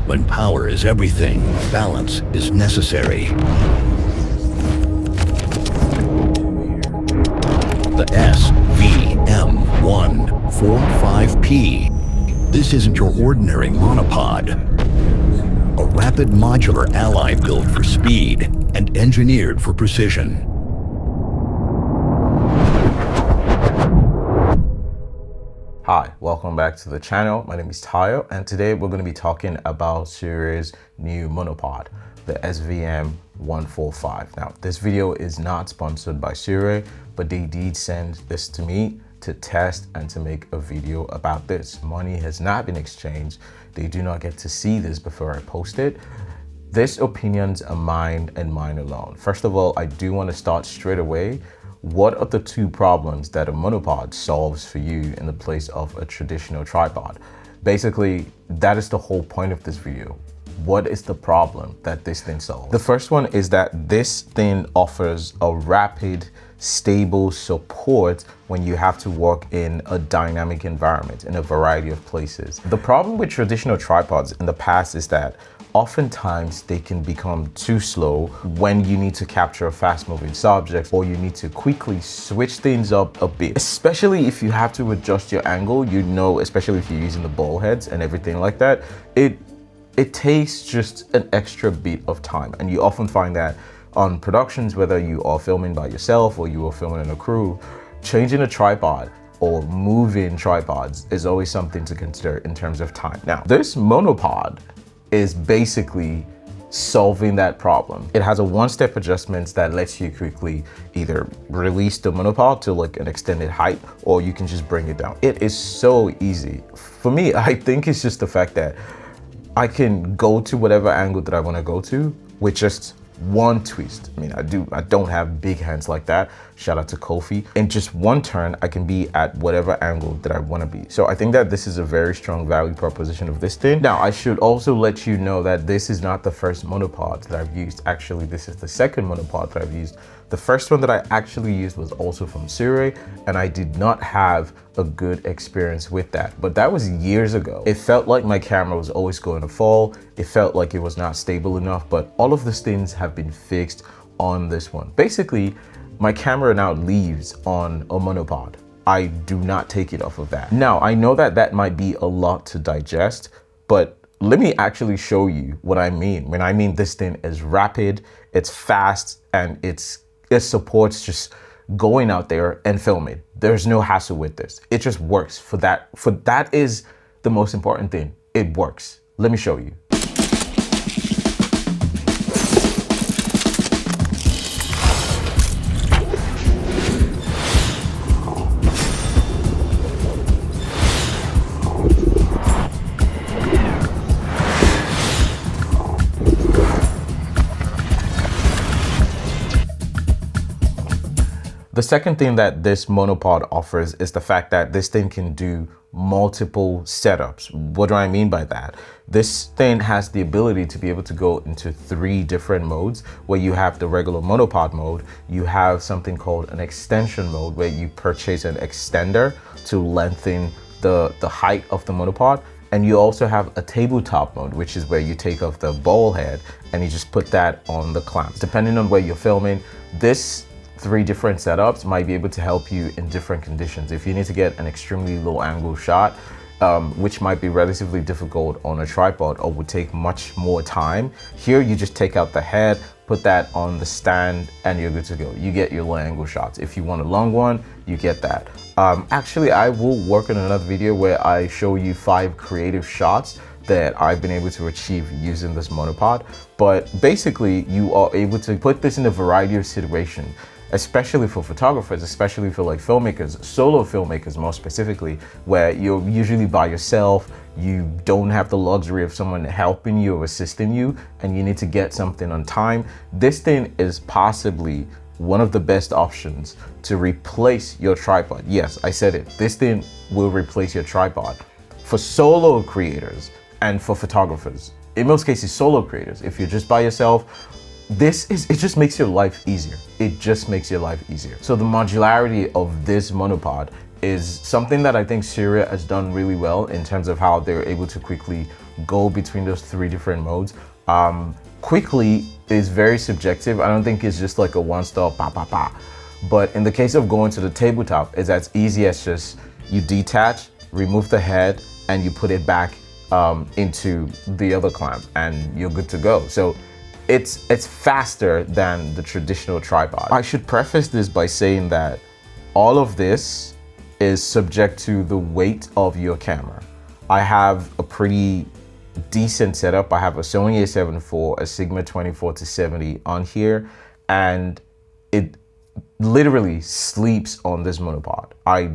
When power is everything, balance is necessary. The SVM-145P. This isn't your ordinary monopod. A rapid modular ally built for speed and engineered for precision. Hi, welcome back to the channel. My name is Tayo, and today we're going to be talking about SIRUI's new monopod, the SVM-145. Now, this video is not sponsored by SIRUI, but they did send this to me to test and to make a video about this. Money has not been exchanged. They do not get to see this before I post it. This opinions are mine and mine alone. First of all, I do want to start straight away. What are the two problems that a monopod solves for you in the place of a traditional tripod? Basically, that is the whole point of this video. What is the problem that this thing solves? The first one is that this thing offers a rapid, stable support when you have to work in a dynamic environment in a variety of places. The problem with traditional tripods in the past is that oftentimes they can become too slow when you need to capture a fast-moving subject, or you need to quickly switch things up a bit, especially if you have to adjust your angle. You know, especially if you're using the ball heads and everything like that, it takes just an extra bit of time. And you often find that on productions, whether you are filming by yourself or you are filming in a crew, changing a tripod or moving tripods is always something to consider in terms of time. Now, this monopod is basically solving that problem. It has a one-step adjustment that lets you quickly either release the monopod to like an extended height, or you can just bring it down. It is so easy. For me, I think it's just the fact that I can go to whatever angle that I want to go to with just one twist. I mean, I don't have big hands like that. Shout out to Kofi. In just one turn, I can be at whatever angle that I want to be. So I think that this is a very strong value proposition of this thing. Now, I should also let you know that this is not the first monopod that I've used. Actually, this is the second monopod that I've used. The first one that I actually used was also from SIRUI, and I did not have a good experience with that. But that was years ago. It felt like my camera was always going to fall. It felt like it was not stable enough, but all of these things have been fixed on this one. Basically, my camera now leaves on a monopod. I do not take it off of that. Now, I know that that might be a lot to digest, but let me actually show you what I mean. When I mean this thing is rapid, it's fast, and it supports just going out there and filming. There's no hassle with this. It just works. For that is the most important thing. It works. Let me show you. The second thing that this monopod offers is the fact that this thing can do multiple setups. What do I mean by that? This thing has the ability to be able to go into 3 different modes, where you have the regular monopod mode, you have something called an extension mode, where you purchase an extender to lengthen the height of the monopod, and you also have a tabletop mode, which is where you take off the ball head and you just put that on the clamps. Depending on where you're filming, this 3 different setups might be able to help you in different conditions. If you need to get an extremely low angle shot, which might be relatively difficult on a tripod or would take much more time, here you just take out the head, put that on the stand, and you're good to go. You get your low angle shots. If you want a long one, you get that. Actually, I will work on another video where I show you 5 creative shots that I've been able to achieve using this monopod. But basically, you are able to put this in a variety of situations, especially for photographers, especially for like filmmakers, solo filmmakers more specifically, where you're usually by yourself, you don't have the luxury of someone helping you or assisting you, and you need to get something on time. This thing is possibly one of the best options to replace your tripod. Yes, I said it. This thing will replace your tripod for solo creators and for photographers. In most cases, solo creators. If you're just by yourself, it just makes your life easier. It just makes your life easier. So the modularity of this monopod is something that I think SIRUI has done really well in terms of how they're able to quickly go between those 3 different modes. Quickly is very subjective. I don't think it's just like a one-stop pa pa pa. But in the case of going to the tabletop, it's as easy as just you detach, remove the head, and you put it back into the other clamp, and you're good to go. So it's faster than the traditional tripod. I should preface this by saying that all of this is subject to the weight of your camera. I have a pretty decent setup. I have a Sony a7 IV, a Sigma 24-70 on here, and it literally sleeps on this monopod. I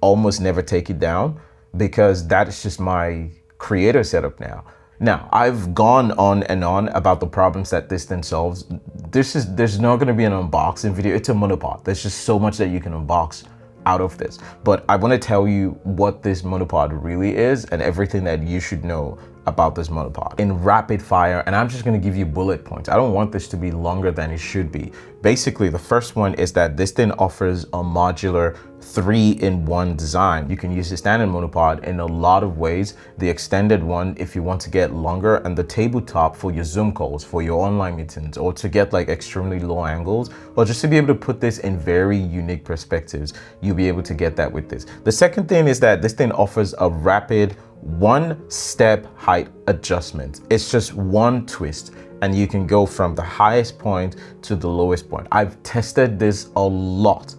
almost never take it down because that is just my creator setup now. Now, I've gone on and on about the problems that this thing solves. There's not gonna be an unboxing video. It's a monopod. There's just so much that you can unbox out of this. But I wanna tell you what this monopod really is and everything that you should know about this monopod in rapid fire, and I'm just gonna give you bullet points. I don't want this to be longer than it should be. Basically, the first one is that this thing offers a modular 3-in-1 design. You can use the standard monopod in a lot of ways. The extended one, if you want to get longer, and the tabletop for your Zoom calls, for your online meetings, or to get like extremely low angles, or just to be able to put this in very unique perspectives, you'll be able to get that with this. The second thing is that this thing offers a rapid 1-step height adjustment. It's just one twist and you can go from the highest point to the lowest point. I've tested this a lot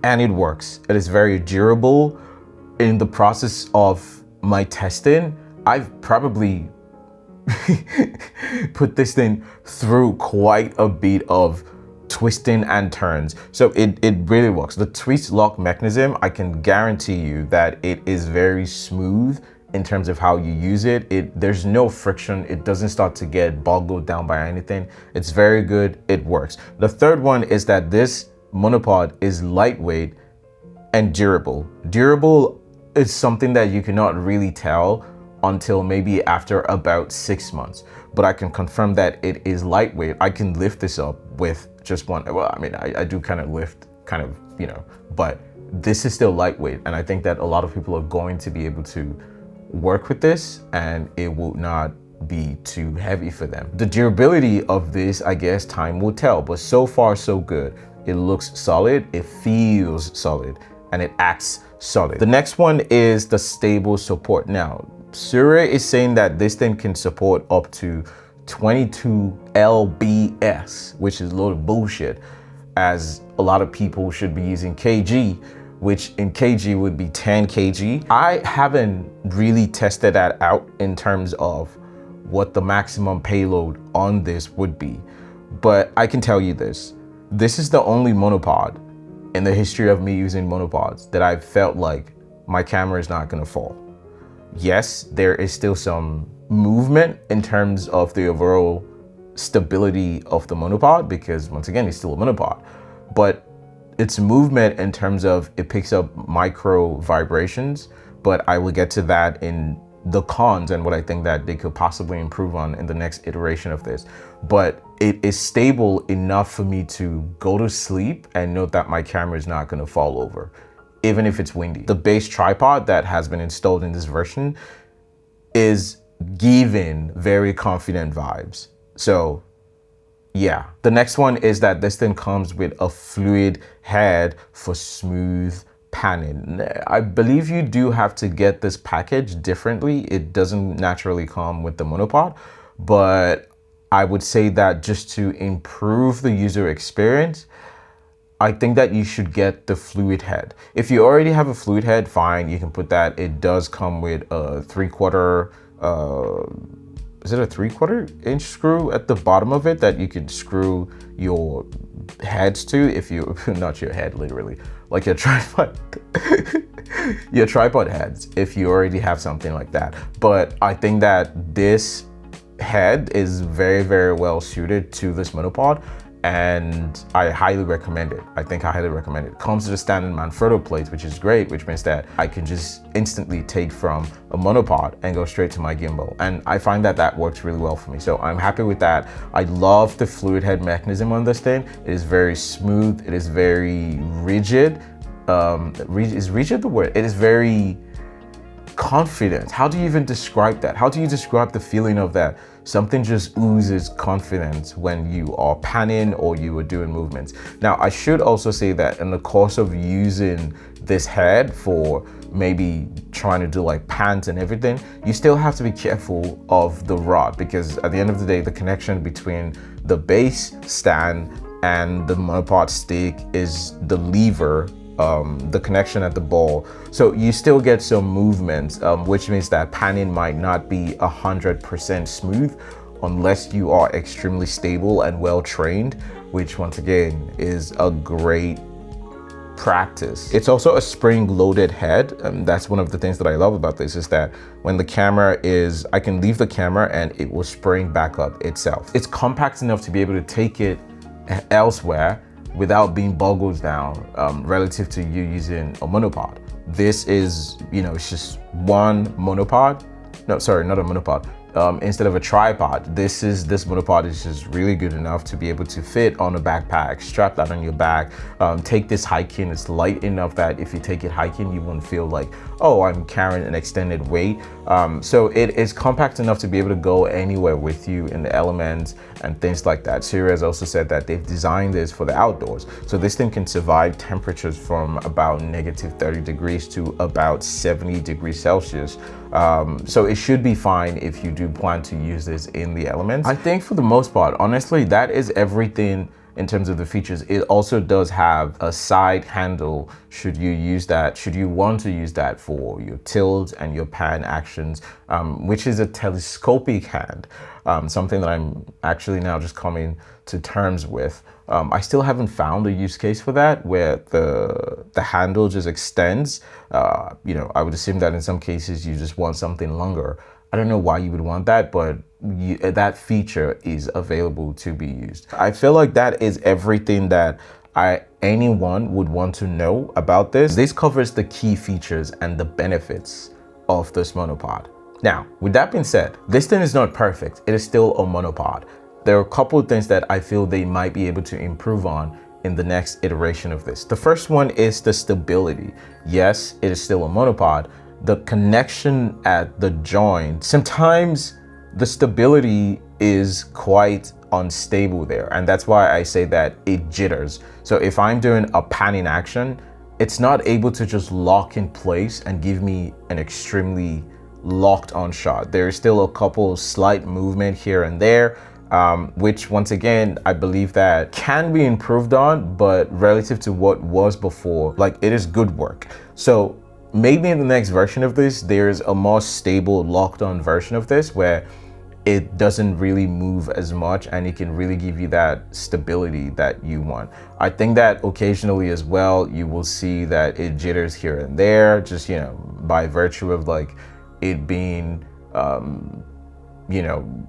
and it works. It is very durable. In the process of my testing, I've probably put this thing through quite a bit of twisting and turns. So it really works. The twist lock mechanism, I can guarantee you that it is very smooth in terms of how you use it. There's no friction. It doesn't start to get boggled down by anything. It's very good. It works. The third one is that this monopod is lightweight and durable. Durable is something that you cannot really tell until maybe after about 6 months. But I can confirm that it is lightweight. I can lift this up with just one. Well, I mean, I do kind of lift, you know, but this is still lightweight. And I think that a lot of people are going to be able to work with this and it will not be too heavy for them. The durability of this, I guess time will tell, but so far so good. It looks solid, it feels solid, and it acts solid. The next one is the stable support. Now, SIRUI is saying that this thing can support up to 22 lbs, which is a load of bullshit, as a lot of people should be using kg, which in kg would be 10 kg. I haven't really tested that out in terms of what the maximum payload on this would be, but I can tell you this. This is the only monopod in the history of me using monopods that I've felt like my camera is not gonna fall. Yes, there is still some movement in terms of the overall stability of the monopod, because once again, it's still a monopod, but it's movement in terms of it picks up micro vibrations, but I will get to that in the cons and what I think that they could possibly improve on in the next iteration of this. But it is stable enough for me to go to sleep and know that my camera is not gonna fall over, even if it's windy. The base tripod that has been installed in this version is giving very confident vibes. So yeah, the next one is that this thing comes with a fluid head for smooth panning. I believe you do have to get this package differently. It doesn't naturally come with the monopod, but I would say that just to improve the user experience, I think that you should get the fluid head. If you already have a fluid head, fine, you can put that. It does come with a 3/4, is it a 3/4 inch screw at the bottom of it that you could screw your heads to, if you, not your head literally, like your tripod, your tripod heads, if you already have something like that. But I think that this head is very, very well suited to this monopod, and I highly recommend it. I think I highly recommend it. Comes with a standard Manfrotto plate, which is great, which means that I can just instantly take from a monopod and go straight to my gimbal. And I find that that works really well for me. So I'm happy with that. I love the fluid head mechanism on this thing. It is very smooth. It is very rigid. Is rigid the word? It is very confidence. How do you even describe that? How do you describe the feeling of that? Something just oozes confidence when you are panning or you are doing movements. Now, I should also say that in the course of using this head for maybe trying to do like pans and everything, you still have to be careful of the rod, because at the end of the day, the connection between the base stand and the monopod stick is the lever, the connection at the ball. So you still get some movement, which means that panning might not be 100% smooth unless you are extremely stable and well trained, which once again is a great practice. It's also a spring-loaded head. That's one of the things that I love about this, is that when the camera is, I can leave the camera and it will spring back up itself. It's compact enough to be able to take it elsewhere without being boggled down relative to you using a monopod. This is, it's just one monopod. No, sorry, not a monopod. Instead of a tripod, this monopod is just really good enough to be able to fit on a backpack, strap that on your back, take this hiking. It's light enough that if you take it hiking, you won't feel like, oh, I'm carrying an extended weight. So it is compact enough to be able to go anywhere with you in the elements and things like that. SIRUI has also said that they've designed this for the outdoors. So this thing can survive temperatures from about -30 degrees to about 70 degrees Celsius. So it should be fine if you do plan to use this in the elements. I think for the most part, honestly, that is everything in terms of the features. It also does have a side handle should you use that, should you want to use that for your tilt and your pan actions, which is a telescopic hand, something that I'm actually now just coming to terms with. I still haven't found a use case for that where the handle just extends. I would assume that in some cases you just want something longer. I don't know why you would want that, but that feature is available to be used. I feel like that is everything that anyone would want to know about this. This covers the key features and the benefits of this monopod. Now, with that being said, this thing is not perfect. It is still a monopod. There are a couple of things that I feel they might be able to improve on in the next iteration of this. The first one is the stability. Yes, it is still a monopod. The connection at the joint, sometimes the stability is quite unstable there. And that's why I say that it jitters. So if I'm doing a panning action, it's not able to just lock in place and give me an extremely locked on shot. There's still a couple slight movement here and there, which once again, I believe that can be improved on, but relative to what was before, like, it is good work. So maybe in the next version of this, there's a more stable locked on version of this where it doesn't really move as much and it can really give you that stability that you want. I think that occasionally as well, you will see that it jitters here and there, just, by virtue of like it being,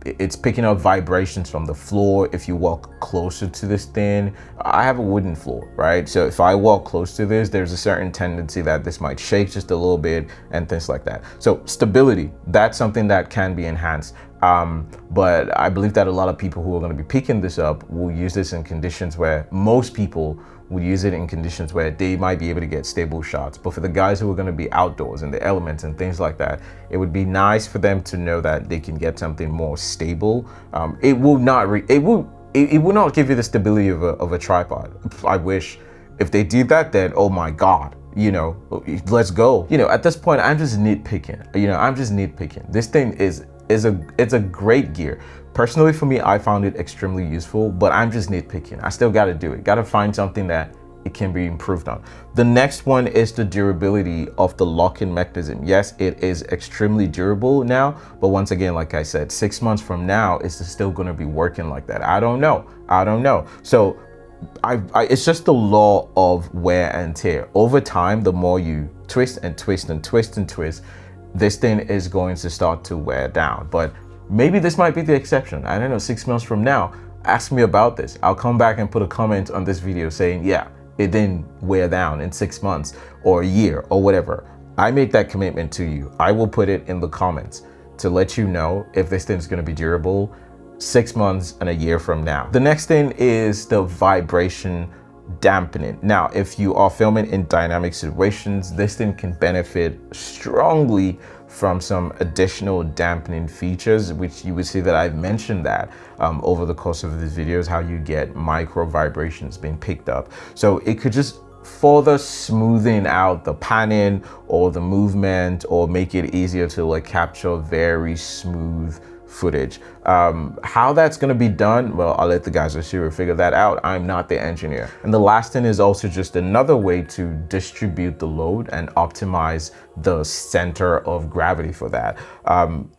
it's picking up vibrations from the floor. If you walk closer to this thing, I have a wooden floor, right? So if I walk close to this, there's a certain tendency that this might shake just a little bit and things like that. So stability, that's something that can be enhanced. But I believe that a lot of people who are going to be picking this up will use this in conditions where most people would use it in conditions where they might be able to get stable shots. But for the guys who are going to be outdoors in the elements and things like that, it would be nice for them to know that they can get something more stable. It will not give you the stability of a tripod. I wish. If they did that, then oh my God, let's go. At this point, I'm just nitpicking. This thing it's a great gear. Personally, for me, I found it extremely useful, but I'm just nitpicking. I still got to do it. Got to find something that it can be improved on. The next one is the durability of the lock-in mechanism. Yes, it is extremely durable now, but once again, like I said, 6 months from now, is it still going to be working like that? I don't know. So it's just the law of wear and tear. Over time, the more you twist and twist and twist and twist, this thing is going to start to wear down. But maybe this might be the exception. I don't know, 6 months from now, ask me about this. I'll come back and put a comment on this video saying, yeah, it didn't wear down in 6 months or a year or whatever. I make that commitment to you. I will put it in the comments to let you know if this thing's gonna be durable 6 months and a year from now. The next thing is the vibration dampening. Now, if you are filming in dynamic situations, this thing can benefit strongly from some additional dampening features, which you would see that I've mentioned that over the course of these videos, how you get micro vibrations being picked up. So it could just further smoothing out the panning or the movement, or make it easier to like capture very smooth footage. How that's going to be done, well, I'll let the guys at SIRUI figure that out. I'm not the engineer. And the last thing is also just another way to distribute the load and optimize the center of gravity for that.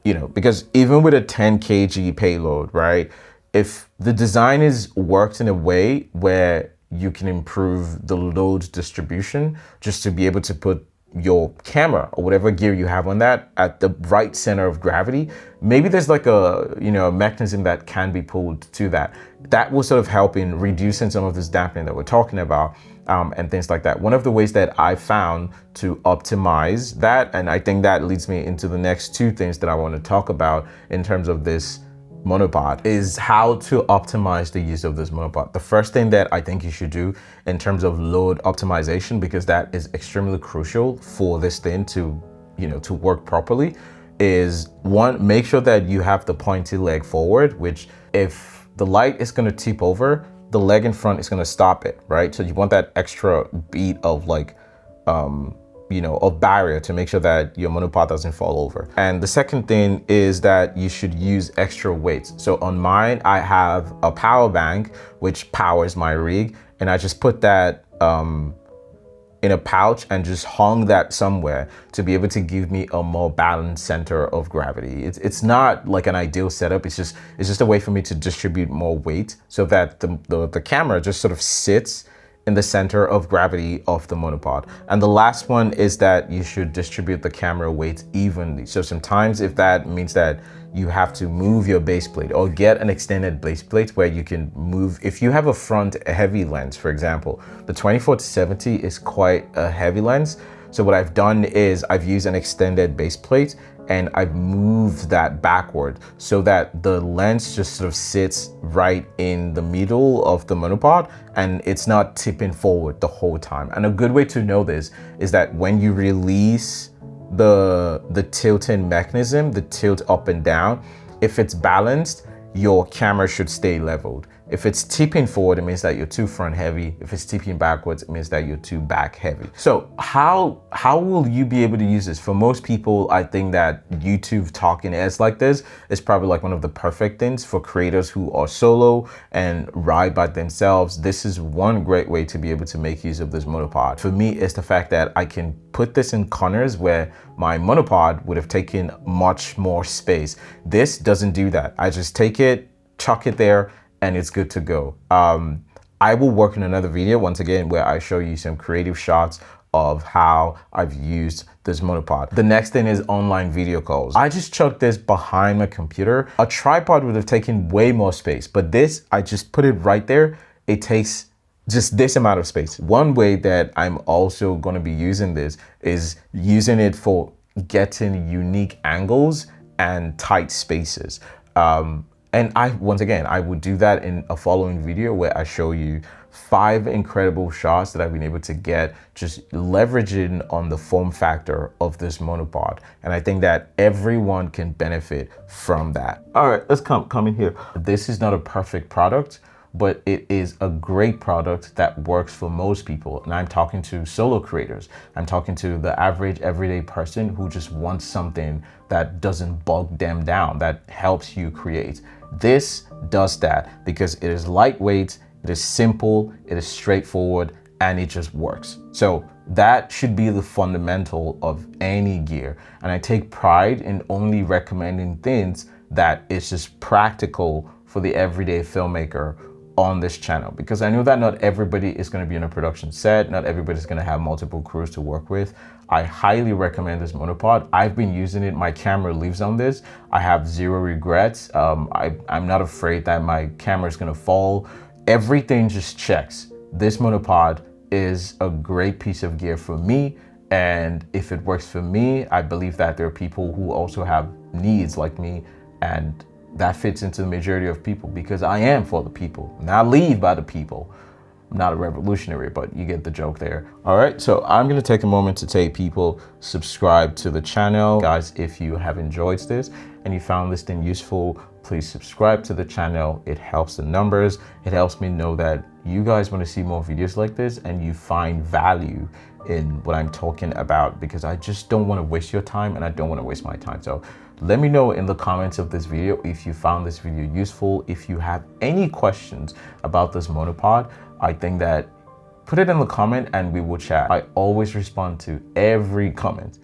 You know, because even with a 10 kg payload, right, if the design is worked in a way where you can improve the load distribution, just to be able to put your camera or whatever gear you have on that at the right center of gravity, maybe there's like a, you know, a mechanism that can be pulled to that. That will sort of help in reducing some of this dampening that we're talking about, and things like that. One of the ways that I found to optimize that, and I think that leads me into the next two things that I want to talk about in terms of this monopod, is how to optimize the use of this monopod. The first thing that I think you should do in terms of load optimization, because that is extremely crucial for this thing to, you know, to work properly, is one, make sure that you have the pointy leg forward, which if the light is going to tip over, the leg in front is going to stop it, right? So you want that extra beat of like, you know, a barrier to make sure that your monopod doesn't fall over. And the second thing is that you should use extra weights. So on mine, I have a power bank, which powers my rig. And I just put that in a pouch and just hung that somewhere to be able to give me a more balanced center of gravity. It's not like an ideal setup. It's just a way for me to distribute more weight so that the camera just sort of sits in the center of gravity of the monopod. And the last one is that you should distribute the camera weight evenly. So sometimes if that means that you have to move your base plate or get an extended base plate where you can move, if you have a front heavy lens, for example, the 24-70 is quite a heavy lens. So what I've done is I've used an extended base plate and I've moved that backward so that the lens just sort of sits right in the middle of the monopod and it's not tipping forward the whole time. And a good way to know this is that when you release the tilting mechanism, the tilt up and down, if it's balanced, your camera should stay leveled. If it's tipping forward, it means that you're too front heavy. If it's tipping backwards, it means that you're too back heavy. So how will you be able to use this? For most people, I think that YouTube talking heads like this is probably like one of the perfect things for creators who are solo and ride by themselves. This is one great way to be able to make use of this monopod. For me, it's the fact that I can put this in corners where my monopod would have taken much more space. This doesn't do that. I just take it, chuck it there, and it's good to go. I will work in another video once again where I show you some creative shots of how I've used this monopod. The next thing is online video calls. I just chucked this behind my computer. A tripod would have taken way more space, but this, I just put it right there. It takes just this amount of space. One way that I'm also going to be using this is using it for getting unique angles and tight spaces. And once again, I would do that in a following video where I show you 5 incredible shots that I've been able to get just leveraging on the form factor of this monopod. And I think that everyone can benefit from that. All right, let's come in here. This is not a perfect product, but it is a great product that works for most people. And I'm talking to solo creators. I'm talking to the average everyday person who just wants something that doesn't bog them down, that helps you create. This does that because it is lightweight, it is simple, it is straightforward, and it just works. So that should be the fundamental of any gear. And I take pride in only recommending things that is just practical for the everyday filmmaker on this channel, because I know that not everybody is going to be in a production set, not everybody's going to have multiple crews to work with. I highly recommend this monopod. I've been using it. My camera lives on this. I have zero regrets. I'm not afraid that my camera is going to fall. Everything just checks. This monopod is a great piece of gear for me, and if it works for me, I believe that there are people who also have needs like me, and that fits into the majority of people because I am for the people, not lead by the people. I'm not a revolutionary, but you get the joke there. All right, so I'm gonna take a moment to tell people subscribe to the channel. Guys, if you have enjoyed this and you found this thing useful, please subscribe to the channel. It helps the numbers. It helps me know that you guys want to see more videos like this and you find value in what I'm talking about, because I just don't want to waste your time and I don't want to waste my time. So let me know in the comments of this video if you found this video useful. If you have any questions about this monopod, I think that put it in the comment and we will chat. I always respond to every comment,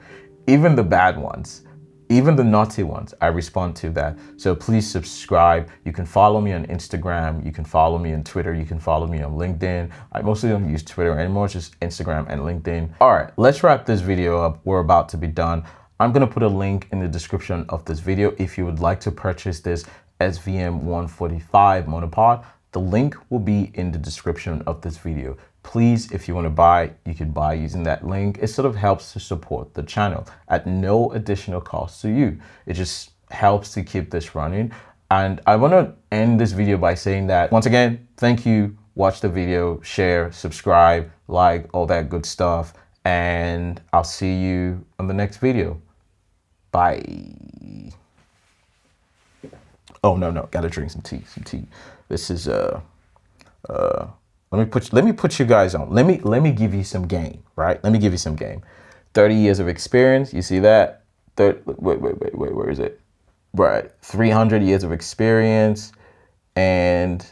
even the bad ones. Even the naughty ones, I respond to that. So please subscribe. You can follow me on Instagram. You can follow me on Twitter. You can follow me on LinkedIn. I mostly don't use Twitter anymore, just Instagram and LinkedIn. All right, let's wrap this video up. We're about to be done. I'm gonna put a link in the description of this video if you would like to purchase this SVM-145 monopod. The link will be in the description of this video. Please, if you want to buy, you can buy using that link. It sort of helps to support the channel at no additional cost to you. It just helps to keep this running. And I want to end this video by saying that, once again, thank you. Watch the video, share, subscribe, like, all that good stuff. And I'll see you on the next video. Bye. Oh, no, gotta drink some tea. This is, let me put you guys on. Let me give you some game, right? Let me give you some game. 30 years of experience. You see that? Wait, where is it? Right. 300 years of experience and